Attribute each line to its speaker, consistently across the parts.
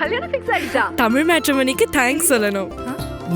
Speaker 1: கல்யாணம் ஃபிக்ஸ் ஆயிடுச்சா?
Speaker 2: தமிழ் மேட்ரிமோனிக்கு தேங்க்ஸ் சொல்லணும்.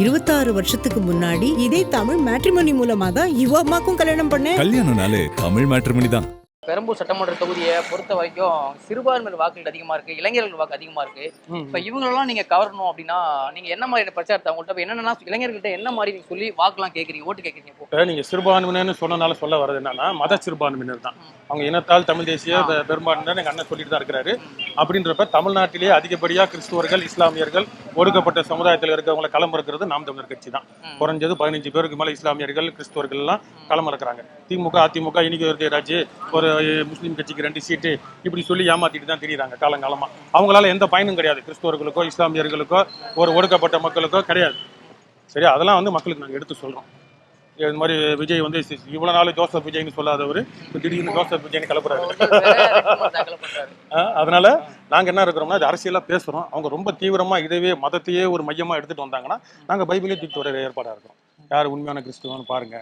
Speaker 3: 26 வருஷத்துக்கு முன்னாடி இதே தமிழ் மேட்ரிமோனி மூலமா தான் இவ அம்மாக்கும் கல்யாணம் பண்ணேன்.
Speaker 4: கல்யாணம்னாலே தமிழ் மேட்ரிமோனி தான்.
Speaker 5: பெரம்பூர் சட்டமன்ற தொகுதியை பொறுத்த வரைக்கும் சிறுபான்மையினர் வாக்குகள் அதிகமா இருக்கு, இளைஞர்கள் வாக்கு அதிகமா இருக்கு. இப்ப இவங்களெல்லாம் நீங்க கவரணும் அப்படின்னா நீங்க என்ன மாதிரி பிரச்சாரத்தை அவங்கள்ட்ட என்னன்னா இளைஞர்கள்ட்ட என்ன மாதிரி நீங்க சொல்லி வாக்குலாம் கேட்குறீங்க, ஓட்டு கேட்குறீங்க?
Speaker 6: இப்போ நீங்க சிறுபான்மையினர்னு சொன்னனால சொல்ல வர்றது என்னன்னா மத சிறுபான்மையினர் தான். அவங்க இனத்தால் தமிழ் தேசிய பெரும்பான்மையினர் எங்க அண்ணன் சொல்லிட்டு தான் இருக்கிறாரு. அப்படின்றப்ப தமிழ்நாட்டிலேயே அதிகப்படியா கிறிஸ்துவர்கள், இஸ்லாமியர்கள், ஒடுக்கப்பட்ட சமுதாயத்தில் இருக்கிறவங்களை களம் இருக்கிறது நாம் தமிழர் கட்சி தான். குறைஞ்சது 15 பேருக்கு மேல இஸ்லாமியர்கள், கிறிஸ்துவர்கள் எல்லாம் களம் இருக்கிறாங்க. திமுக, அதிமுக இன்னைக்கு வருது ஒரு முஸ்லீம் கட்சிக்கு 2 சீட்டு இப்படி சொல்லி ஏமாத்திட்டு தான் தெரியுறாங்க காலங்காலமா. அவங்களால எந்த பயனும் கிடையாது, கிறிஸ்துவர்களுக்கோ இஸ்லாமியர்களுக்கோ ஒரு ஒடுக்கப்பட்ட மக்களுக்கோ கிடையாது. சரி, அதெல்லாம் வந்து மக்களுக்கு நாங்கள் எடுத்து சொல்றோம். இது மாதிரி விஜய் வந்து இவ்வளவு நாள் ஜோசப் விஜய்னு சொல்லாதவர் திடீர்னு ஜோசப் விஜய்னு கிளப்புறாரு. அதனால நாங்க என்ன இருக்கிறோம்னா இது அரசியலா பேசுறோம். அவங்க ரொம்ப தீவிரமா இதவே மதத்தையே ஒரு மையமா எடுத்துட்டு வந்தாங்கன்னா நாங்க பைபிளே தூக்கிட்டு வர ஏற்பாடா இருக்கோம். யார் உண்மையான கிறிஸ்துவன்னு பாருங்க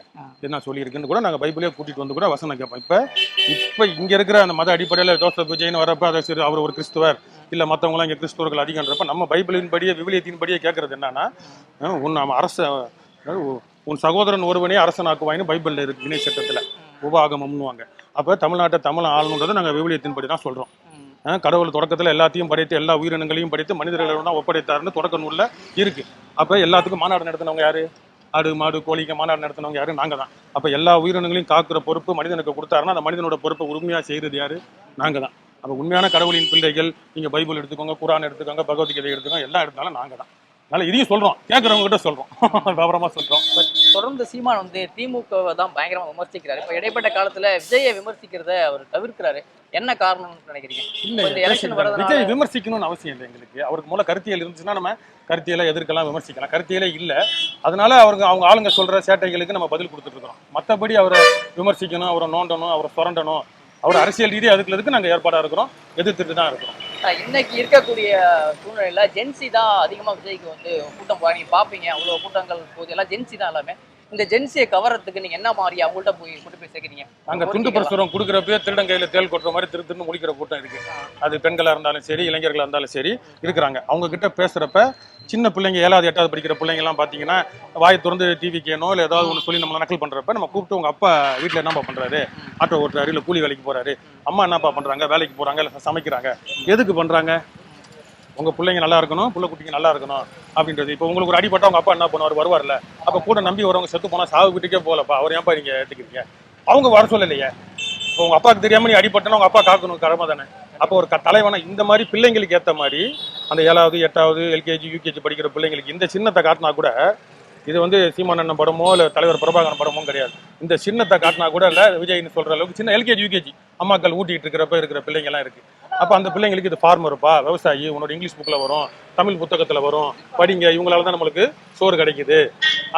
Speaker 6: என்ன சொல்லியிருக்குன்னு கூட நாங்கள் பைபிளே கூட்டிட்டு வந்து கூட வசனம் கேட்போம். இப்போ இங்கே இருக்கிற அந்த மத அடிப்படையில் ஜோசப் விஜய்னு வரப்ப அதை சரி அவர் ஒரு கிறிஸ்துவர் இல்லை மற்றவங்களாம் இங்கே கிறிஸ்துவர்கள் அதிகன்றப்ப நம்ம பைபிளின் படியே விவிலியத்தின் படியே கேட்கறது என்னன்னா உன் சகோதரன் ஒருவனே அரசனாக்குவாயின்னு பைபிளில் இருக்கு, இணை சட்டத்தில் உபாகமம்னுவாங்க. அப்போ தமிழ்நாட்டை தமிழ் ஆளணுன்றதை நாங்கள் விவிலியத்தின் படி தான் சொல்கிறோம். கடவுள் தொடக்கத்தில் எல்லாத்தையும் படைத்து எல்லா உயிரினங்களையும் படைத்து மனிதர்களிடம் தான் ஒப்படைத்தாருன்னு தொடக்க நூலில் இருக்கு. அப்போ எல்லாத்துக்கும் மாநாடு நடத்தினவங்க யாரு? ஆடு மாடு கோழிக்கு மாநாடு நடத்தினவங்க யாரு? நாங்க தான். அப்ப எல்லா உயிரினங்களையும் காக்குற பொறுப்பு மனிதனுக்கு கொடுத்தாருன்னா அந்த மனிதனோட பொறுப்பை உண்மையா செய்யறது யாரு? நாங்க தான். அப்ப உண்மையான கடவுளின் பிள்ளைகள் நீங்க பைபிள் எடுத்துக்கோங்க, குரான் எடுத்துக்கோங்க, பகவத்கீதை எடுத்துக்கோங்க, எல்லாம் எடுத்தாலும் நாங்க தான். அதனால இதையும் சொல்றோம், கேட்கறவங்க கிட்ட சொல்றோம், விவரமா சொல்றோம்.
Speaker 5: தொடர்ந்து சீமான் வந்து திமுகவை தான் பயங்கரமா விமர்சிக்கிறாரு. இப்ப இடைப்பட்ட காலத்துல விஜயை விமர்சிக்கிறத அவர் தவிர்க்கிறாரு. என்ன காரணம்னு நினைக்கிறீங்க?
Speaker 6: விஜய் விமர்சிக்கணும்னு அவசியம் இல்லை எங்களுக்கு. அவருக்கு மூல கருத்தியல் இருந்துச்சுன்னா நம்ம கருத்தியலை எதிர்க்கலாம், விமர்சிக்கலாம். கருத்தியலே இல்லை, அதனால அவங்க ஆளுங்க சொல்ற சேட்டைகளுக்கு நம்ம பதில் கொடுத்துட்டு இருக்கிறோம். மற்றபடி அவரை விமர்சிக்கணும், அவரை நோண்டணும், அவரை சுரண்டணும், அவர் அரசியல் ரீதியாக அதுக்கு நாங்கள் ஏற்பாடாக இருக்கிறோம், எதிர்த்துட்டு தான் இருக்கிறோம்.
Speaker 5: இன்னைக்கு இருக்கக்கூடிய சூழ்நிலையில ஜென்சி தான் அதிகமா விஜய்க்கு வந்து கூட்டம் நீங்க பாப்பீங்க. அவ்வளவு கூட்டங்கள் போது எல்லாம் ஜென்சி தான் எல்லாமே. இந்த ஜென்சியை கவர்றதுக்கு நீங்க என்ன மாதிரி அவங்கள்ட்ட போய் சேர்க்கிறீங்க?
Speaker 6: அங்க துண்டு பிரசுரம் கொடுக்குறப்பே திருடன் கையில தேல் கொட்டுற மாதிரி திருன்னு முடிக்கிற கூட்டம் இருக்கு. அது பெண்களா இருந்தாலும் சரி, இளைஞர்களா இருந்தாலும் சரி இருக்கிறாங்க. அவங்க கிட்ட பேசுறப்ப சின்ன பிள்ளைங்க 7வது 8வது படிக்கிற பிள்ளைங்க எல்லாம் பாத்தீங்கன்னா வாய் திறந்து டிவி கேனோ இல்லை ஏதாவது ஒன்று சொல்லி நம்மளை நக்கல் பண்றப்ப நம்ம கூப்பிட்டு உங்க அப்பா வீட்டுல என்னப்பா பண்றாரு, ஆட்டோ ஓட்டுறாரு, இல்லை கூலி வேலைக்கு போறாரு, அம்மா என்னப்பா பண்றாங்க, வேலைக்கு போறாங்க, இல்லை சமைக்கிறாங்க, எதுக்கு பண்றாங்க? உங்க பிள்ளைங்க நல்லா இருக்கணும், பிள்ளை குட்டிங்க நல்லா இருக்கணும் அப்படின்றது. இப்போ உங்களுக்கு ஒரு அடிப்பட்டா உங்க அப்பா என்ன பண்ணுவார்? வருவார்ல. அப்ப கூட நம்பி வரவங்க செத்து போனா சாவு வீட்டுக்கே போகலப்பா, அவர் ஏன்ப்பா நீங்க ஏத்துக்கிறீங்க? அவங்க வர சொல்லலையே. இப்போ உங்க அப்பாவுக்கு தெரியாம நீ அடிப்பட்டனா உங்க அப்பா காக்கணும் கடமை தானே. அப்போ ஒரு தலைவனா இந்த மாதிரி பிள்ளைங்களுக்கு ஏற்ற மாதிரி அந்த 7வது 8வது LKG UKG படிக்கிற பிள்ளைங்களுக்கு இந்த சின்னத்தை காட்டினா கூட, இது வந்து சீமானண்ணன் படமோ இல்லை தலைவர் பிரபாகரன் படமோ கிடையாது, இந்த சின்னத்தை காட்டினா கூட இல்லை விஜய்னு சொல்ற அளவுக்கு சின்ன LKG UKG அம்மாக்கள் ஊட்டிட்டு இருக்கிற பிள்ளைங்க எல்லாம் இருக்கு. அப்ப அந்த பிள்ளைங்களுக்கு இது ஃபார்மர்ப்பா, விவசாயி, உன்னோட இங்கிலீஷ் புக்ல வரும், தமிழ் புத்தகத்துல வரும், படிங்க, இவங்களால தான் நம்மளுக்கு சோறு கிடைக்குது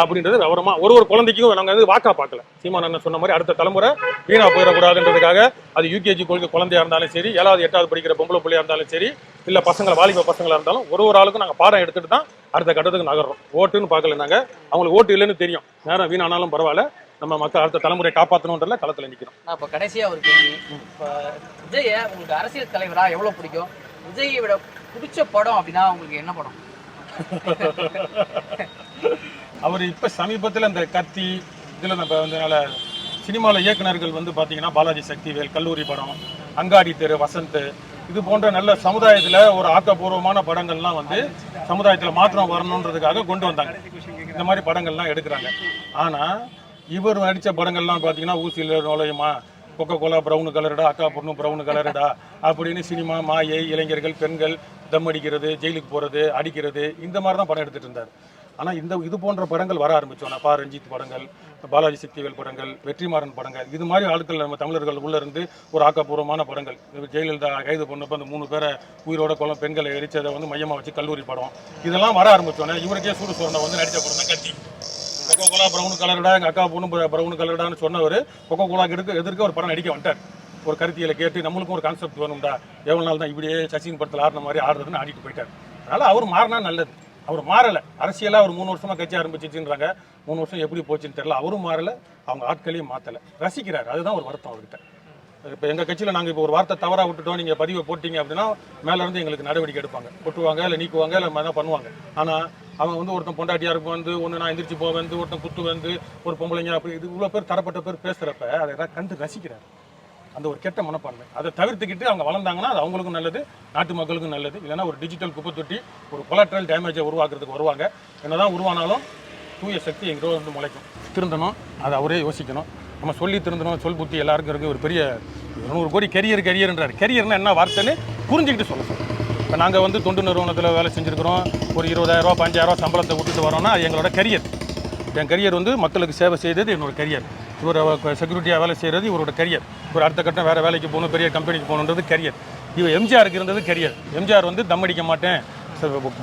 Speaker 6: அப்படின்றது விவரமா ஒரு குழந்தைக்கும் நாங்க வந்து வாக்கா பார்க்கல. சீமானண்ணன் சொன்ன மாதிரி அடுத்த தலைமுறை வீணா போயிடக்கூடாதுன்றதுக்காக அது UKG குழந்தையா இருந்தாலும் சரி, 7வது 8வது படிக்கிற பொம்பளை பிள்ளையா இருந்தாலும் சரி, இல்ல பசங்களை வாலிப பசங்களா இருந்தாலும் ஒரு ஆளுக்கும் நாங்க பாடம் எடுத்துட்டு தான் அடுத்த கட்டத்துக்கு நகர்றோம். ஓட்டுன்னு பார்க்கல நாங்க, அவங்களுக்கு ஓட்டு இல்லைன்னு தெரியும், நேரம் வீணானாலும் பரவாயில்ல, நம்ம மக்கள் அடுத்த தலைமுறையை காப்பாற்றணுன்றதுல களத்துல நிக்கிறோம்.
Speaker 5: இப்ப கடைசியா ஒரு கேள்வி, இப்ப விஜய உங்களுக்கு அரசியல் தலைவரா எவ்வளவு பிடிக்கும்? விஜயை விட பிடிச்ச படம் அப்படின்னா உங்களுக்கு என்ன படம்?
Speaker 6: அவர் இப்ப சமீபத்துல இந்த கத்தி இதுல நம்ம வந்து சினிமாவில் இயக்குநர்கள் வந்து பாத்தீங்கன்னா பாலாஜி சக்திவேல், கல்லூரி படம், அங்காடி தெரு, வசந்த், இது போன்ற நல்ல சமுதாயத்துல ஒரு ஆக்கப்பூர்வமான படங்கள்லாம் வந்து சமுதாயத்துல மாற்றம் வரணுன்றதுக்காக கொண்டு வந்தாங்க. இந்த மாதிரி படங்கள்லாம் எடுக்கிறாங்க. ஆனா இவர் நடித்த படங்கள்லாம் பார்த்தீங்கன்னா ஊசியில் நுழையுமா, கொக்கோ கோலா ப்ரௌனு கலருடா, அக்கா பொண்ணு ப்ரௌனு கலருடா அப்படின்னு சினிமா, மாயை, இளைஞர்கள், பெண்கள், தம் அடிக்கிறது, ஜெயிலுக்கு போகிறது, அடிக்கிறது, இந்த மாதிரி தான் படம் எடுத்துகிட்டு இருந்தார். ஆனால் இது போன்ற படங்கள் வர ஆரம்பித்தோன்னா பா ரஞ்சித் படங்கள், பாலாஜி சக்திவேல் படங்கள், வெற்றிமாறன் படங்கள், இது மாதிரி ஆட்கள் நம்ம தமிழர்கள் உள்ளேருந்து ஒரு ஆக்கப்பூர்வமான படங்கள். ஜெயலலிதா கைது பண்ணப்போ அந்த 3 பேரை உயிரோட பெண்களை எரிச்சதை வந்து மையமாக வச்சு கல்லூரி படம், இதெல்லாம் வர ஆரம்பித்தோன்னே இவருக்கே சூடு சோழனை வந்து நடித்த படம் தான் கத்தி. கொக்கோ கோலா ப்ரௌனு கலருடா, எங்கள் அக்கா பொண்ணு ப்ரௌனு கலருடான்னு சொன்னவர் கொக்கோ கோலாக்கு எதிர்க்க ஒரு படம் நடிக்க வந்துட்டார். ஒரு கருத்தியலை கேட்டு நம்மளுக்கும் ஒரு கான்செப்ட் வேணும்டா, எவ்வளோ நாள் தான் இப்படியே சச்சின் படத்தில் ஆடின மாதிரி ஆடுறதுன்னு ஆடிட்டு போயிட்டார். அதனால் அவர் மாறினா நல்லது. அவர் மாறலை. அரசியலாக அவர் 3 வருஷமா கட்சி ஆரம்பிச்சிச்சுன்றாங்க, 3 வருஷம் எப்படி போச்சுன்னு தெரியல. அவரும் மாறலை, அவங்க ஆட்களையும் மாற்றலை, ரசிக்கிறார். அதுதான் ஒரு வருத்தம் அவர்கிட்ட. இப்போ எங்கள் கட்சியில் நாங்கள் இப்போ ஒரு வார்த்தை தவறாக விட்டுட்டோம், நீங்கள் பதிவை போட்டிங்க அப்படின்னா மேலேருந்து எங்களுக்கு நடவடிக்கை எடுப்பாங்க, கொட்டுவாங்க இல்லை நீக்குவாங்க இல்லை மாதிரி தான் பண்ணுவாங்க. ஆனால் அவன் வந்து ஒருத்தன் பொண்டாட்டியாக இருக்கும் வந்து ஒன்று நான் எந்திரிச்சு போவேன் வந்து ஒருத்தன் குத்து வந்து ஒரு பொம்பளைங்க அப்படி இது இவ்வளோ பேர் தரப்பட்ட பேர் பேசுகிறப்ப அதை கண்டு ரசிக்கிறார். அந்த ஒரு கெட்ட மனப்பான்மை அதை தவிர்த்துக்கிட்டு அவங்க வளர்ந்தாங்கன்னா அது அவங்களுக்கும் நல்லது, நாட்டு மக்களுக்கும் நல்லது. இல்லைன்னா ஒரு டிஜிட்டல் குப்பை தொட்டி ஒரு கொலாட்ரல் டேமேஜை உருவாக்குறதுக்கு வருவாங்க. என்னதான் உருவானாலும் தூய சக்தி எங்கேயோ வந்து முளைக்கும். திருந்தணும், அதை அவரே யோசிக்கணும். நம்ம சொல்லி திருந்தணும், சொல் புத்தி எல்லாருக்கும் இருக்குது. ஒரு பெரிய 100 கோடி கெரியர்ன்றார். கெரியர்னா என்ன வார்த்தைன்னு புரிஞ்சுக்கிட்டு சொல்லணும். இப்போ நாங்கள் வந்து தொண்டு நிறுவனத்தில் வேலை செஞ்சுருக்கிறோம், ஒரு 20,000 15,000 சம்பளத்தை விட்டுட்டு வரோம்னா அது எங்களோட கரியர். என் கரியர் வந்து மக்களுக்கு சேவை செய்தது என்னோட கரியர். இவர் செக்யூரிட்டியாக வேலை செய்கிறது இவரோட கரியர். ஒரு அடுத்த கட்டம் வேறு வேலைக்கு போகணும், பெரிய கம்பெனிக்கு போகணுன்றது கரியர். இவர் எம்ஜிஆருக்கு இருந்தது கரியர். எம்ஜிஆர் வந்து தம் அடிக்க மாட்டேன்,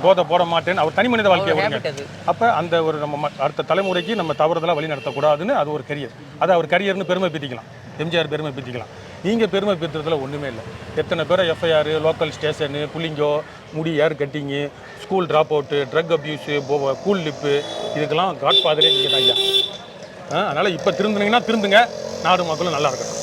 Speaker 6: போதை போட மாட்டேன்னு அவர் தனி மனித வாழ்க்கையை விடுங்க. அப்போ அந்த ஒரு நம்ம அடுத்த தலைமுறைக்கு நம்ம தவறுதலாக வழி நடத்தக்கூடாதுன்னு அது ஒரு கரியர். அதை அவர் கரியர்னு பெருமை பீத்திக்கலாம், எம்ஜிஆர் பெருமை பீத்திக்கலாம். நீங்கள் பெருமை பீத்துறதுல ஒன்றுமே இல்லை. எத்தனை பேரை எஃப்ஐஆர், லோக்கல் ஸ்டேஷனு, புள்ளிங்கோ, முடி hair cutting, school drop out, drug abuse, cool lip, இதுக்கெல்லாம் காட் ஃபாதரே நீங்கள் தான் ஐயா. அதனால் இப்போ திருந்துனீங்கன்னா திருந்துங்க, நாடு மக்களும் நல்லா இருக்கட்டும்.